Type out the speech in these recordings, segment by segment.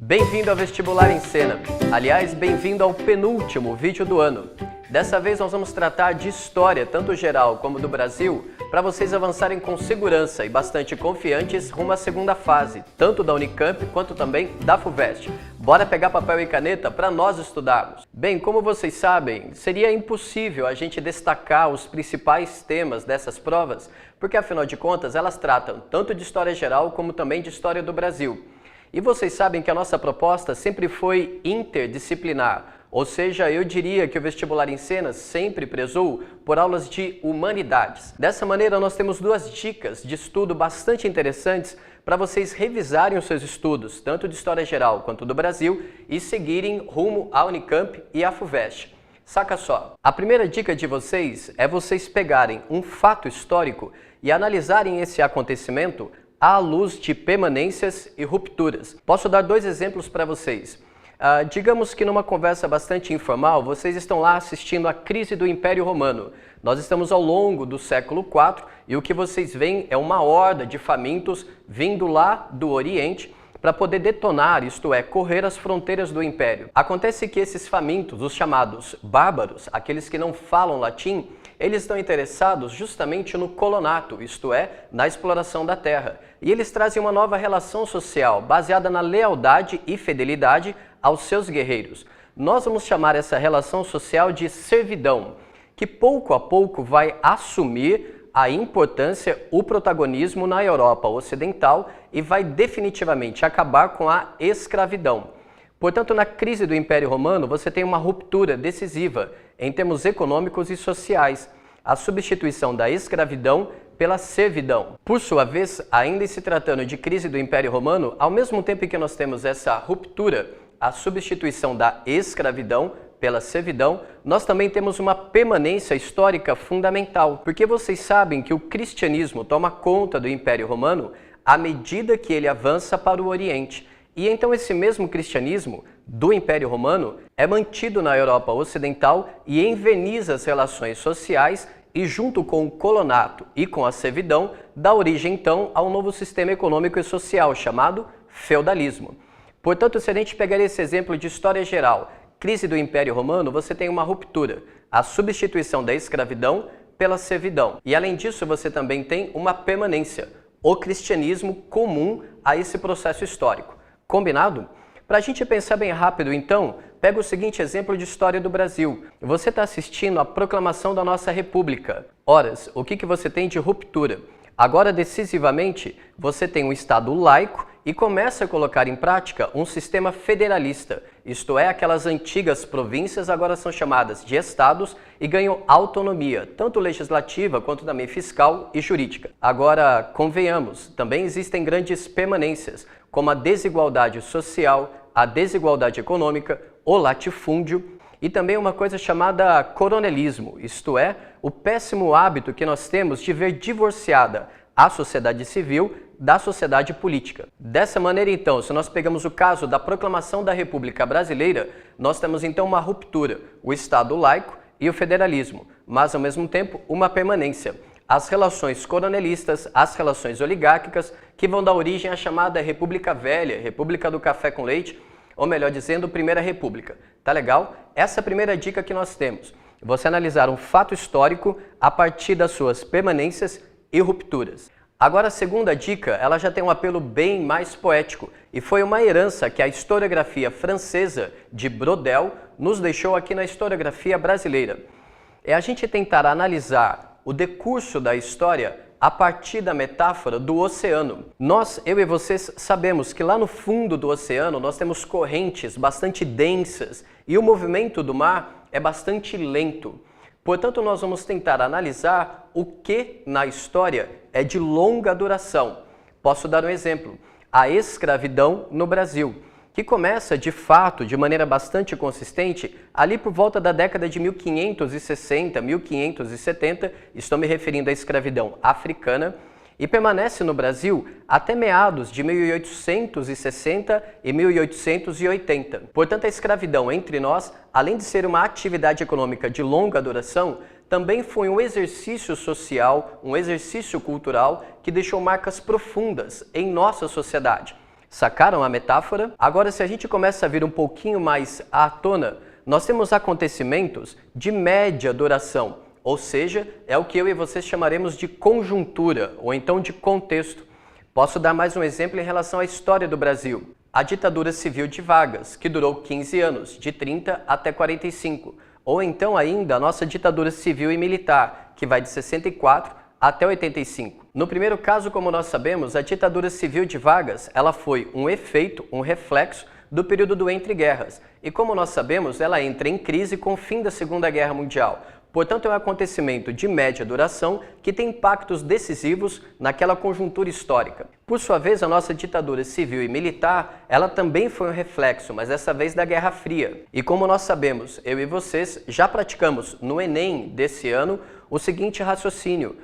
Bem-vindo ao Vestibular em Cena. Aliás, bem-vindo ao penúltimo vídeo do ano. Dessa vez nós vamos tratar de história, tanto geral como do Brasil, para vocês avançarem com segurança e bastante confiantes rumo à segunda fase, tanto da Unicamp quanto também da FUVEST. Bora pegar papel e caneta para nós estudarmos. Bem, como vocês sabem, seria impossível a gente destacar os principais temas dessas provas, porque afinal de contas elas tratam tanto de história geral como também de história do Brasil. E vocês sabem que a nossa proposta sempre foi interdisciplinar, ou seja, eu diria que o Vestibular em Cena sempre prezou por aulas de humanidades. Dessa maneira, nós temos duas dicas de estudo bastante interessantes para vocês revisarem os seus estudos, tanto de História Geral quanto do Brasil, e seguirem rumo à Unicamp e à FUVEST. Saca só, a primeira dica de vocês é vocês pegarem um fato histórico e analisarem esse acontecimento à luz de permanências e rupturas. Posso dar dois exemplos para vocês. Digamos que numa conversa bastante informal, vocês estão lá assistindo à crise do Império Romano. Nós estamos ao longo do século IV e o que vocês veem é uma horda de famintos vindo lá do Oriente para poder detonar, isto é, correr as fronteiras do Império. Acontece que esses famintos, os chamados bárbaros, aqueles que não falam latim, eles estão interessados justamente no colonato, isto é, na exploração da terra. E eles trazem uma nova relação social, baseada na lealdade e fidelidade aos seus guerreiros. Nós vamos chamar essa relação social de servidão, que pouco a pouco vai assumir a importância, o protagonismo na Europa Ocidental e vai definitivamente acabar com a escravidão. Portanto, na crise do Império Romano, você tem uma ruptura decisiva em termos econômicos e sociais, a substituição da escravidão pela servidão. Por sua vez, ainda se tratando de crise do Império Romano, ao mesmo tempo que nós temos essa ruptura, a substituição da escravidão pela servidão, nós também temos uma permanência histórica fundamental, porque vocês sabem que o cristianismo toma conta do Império Romano à medida que ele avança para o Oriente. E então esse mesmo cristianismo do Império Romano é mantido na Europa Ocidental e enverniza as relações sociais e junto com o colonato e com a servidão dá origem então a um novo sistema econômico e social chamado feudalismo. Portanto, se a gente pegar esse exemplo de história geral, crise do Império Romano, você tem uma ruptura, a substituição da escravidão pela servidão. E além disso, você também tem uma permanência, o cristianismo comum a esse processo histórico. Combinado? Para a gente pensar bem rápido, então, pega o seguinte exemplo de história do Brasil. Você está assistindo à proclamação da nossa República. Ora, o que você tem de ruptura? Agora, decisivamente, você tem um Estado laico e começa a colocar em prática um sistema federalista, isto é, aquelas antigas províncias agora são chamadas de estados e ganham autonomia, tanto legislativa quanto também fiscal e jurídica. Agora, convenhamos, também existem grandes permanências, como a desigualdade social, a desigualdade econômica, o latifúndio e também uma coisa chamada coronelismo, isto é, o péssimo hábito que nós temos de ver divorciada a sociedade civil da sociedade política. Dessa maneira, então, se nós pegamos o caso da proclamação da República Brasileira, nós temos então uma ruptura, o Estado laico e o federalismo, mas ao mesmo tempo uma permanência. As relações coronelistas, as relações oligárquicas, que vão dar origem à chamada República Velha, República do Café com Leite, ou melhor dizendo, Primeira República. Tá legal? Essa é a primeira dica que nós temos. Você analisar um fato histórico a partir das suas permanências e rupturas. Agora a segunda dica, ela já tem um apelo bem mais poético e foi uma herança que a historiografia francesa de Brodel nos deixou aqui na historiografia brasileira. É a gente tentar analisar o decurso da história a partir da metáfora do oceano. Nós, eu e vocês, sabemos que lá no fundo do oceano nós temos correntes bastante densas e o movimento do mar é bastante lento. Portanto, nós vamos tentar analisar o que na história é de longa duração. Posso dar um exemplo, a escravidão no Brasil, que começa de fato, de maneira bastante consistente, ali por volta da década de 1560, 1570, estou me referindo à escravidão africana, e permanece no Brasil até meados de 1860 e 1880. Portanto, a escravidão entre nós, além de ser uma atividade econômica de longa duração, também foi um exercício social, um exercício cultural que deixou marcas profundas em nossa sociedade. Sacaram a metáfora? Agora, se a gente começa a vir um pouquinho mais à tona, nós temos acontecimentos de média duração, ou seja, é o que eu e vocês chamaremos de conjuntura, ou então de contexto. Posso dar mais um exemplo em relação à história do Brasil. A ditadura civil de Vargas, que durou 15 anos, de 30 até 45. Ou então ainda a nossa ditadura civil e militar, que vai de 64 até 85. No primeiro caso, como nós sabemos, a ditadura civil de Vargas, ela foi um efeito, um reflexo do período do entre guerras. E como nós sabemos, ela entra em crise com o fim da Segunda Guerra Mundial. Portanto, é um acontecimento de média duração que tem impactos decisivos naquela conjuntura histórica. Por sua vez, a nossa ditadura civil e militar, ela também foi um reflexo, mas dessa vez da Guerra Fria. E como nós sabemos, eu e vocês já praticamos no Enem desse ano o seguinte raciocínio.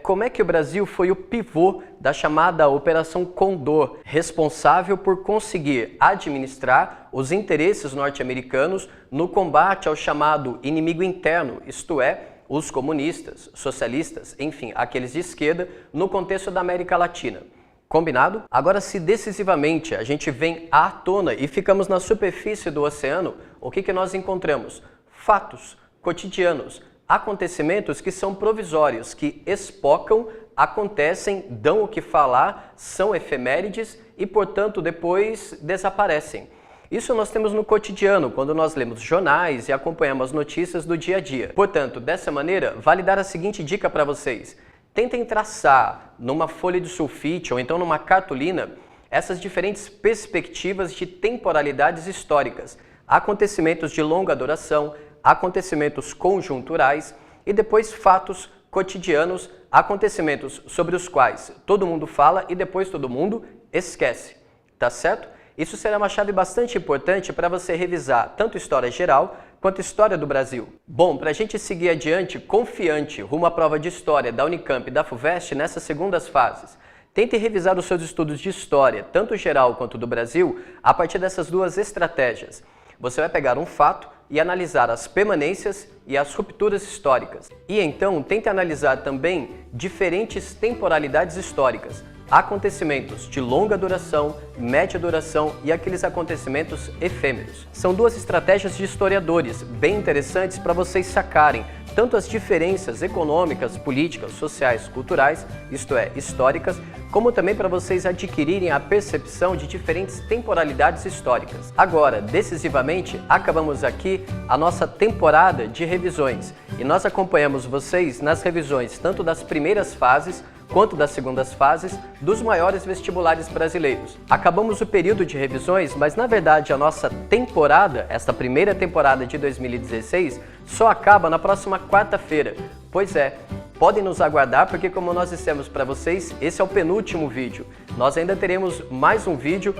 Como é que o Brasil foi o pivô da chamada Operação Condor, responsável por conseguir administrar os interesses norte-americanos no combate ao chamado inimigo interno, isto é, os comunistas, socialistas, enfim, aqueles de esquerda, no contexto da América Latina. Combinado? Agora, se decisivamente a gente vem à tona e ficamos na superfície do oceano, o que nós encontramos? Fatos cotidianos, acontecimentos que são provisórios, que espocam, acontecem, dão o que falar, são efemérides e, portanto, depois desaparecem. Isso nós temos no cotidiano, quando nós lemos jornais e acompanhamos as notícias do dia a dia. Portanto, dessa maneira, vale dar a seguinte dica para vocês. Tentem traçar numa folha de sulfite ou então numa cartolina essas diferentes perspectivas de temporalidades históricas, acontecimentos de longa duração, acontecimentos conjunturais e depois fatos cotidianos, acontecimentos sobre os quais todo mundo fala e depois todo mundo esquece, tá certo? Isso será uma chave bastante importante para você revisar tanto história geral quanto história do Brasil. Bom, para a gente seguir adiante, confiante, rumo à prova de história da Unicamp e da FUVEST nessas segundas fases, tente revisar os seus estudos de história, tanto geral quanto do Brasil, a partir dessas duas estratégias. Você vai pegar um fato e analisar as permanências e as rupturas históricas. E então, tente analisar também diferentes temporalidades históricas, acontecimentos de longa duração, média duração e aqueles acontecimentos efêmeros. São duas estratégias de historiadores bem interessantes para vocês sacarem tanto as diferenças econômicas, políticas, sociais, culturais, isto é, históricas, como também para vocês adquirirem a percepção de diferentes temporalidades históricas. Agora, decisivamente, acabamos aqui a nossa temporada de revisões e nós acompanhamos vocês nas revisões tanto das primeiras fases quanto das segundas fases dos maiores vestibulares brasileiros. Acabamos o período de revisões, mas na verdade a nossa temporada, esta primeira temporada de 2016, só acaba na próxima quarta-feira. Pois é, podem nos aguardar porque, como nós dissemos para vocês, esse é o penúltimo vídeo. Nós ainda teremos mais um vídeo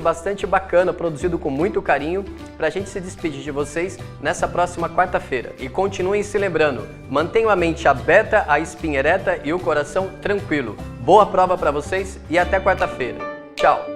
bastante bacana, produzido com muito carinho, para a gente se despedir de vocês nessa próxima quarta-feira. E continuem se lembrando, mantenham a mente aberta, a espinha ereta e o coração tranquilo. Boa prova para vocês e até quarta-feira. Tchau!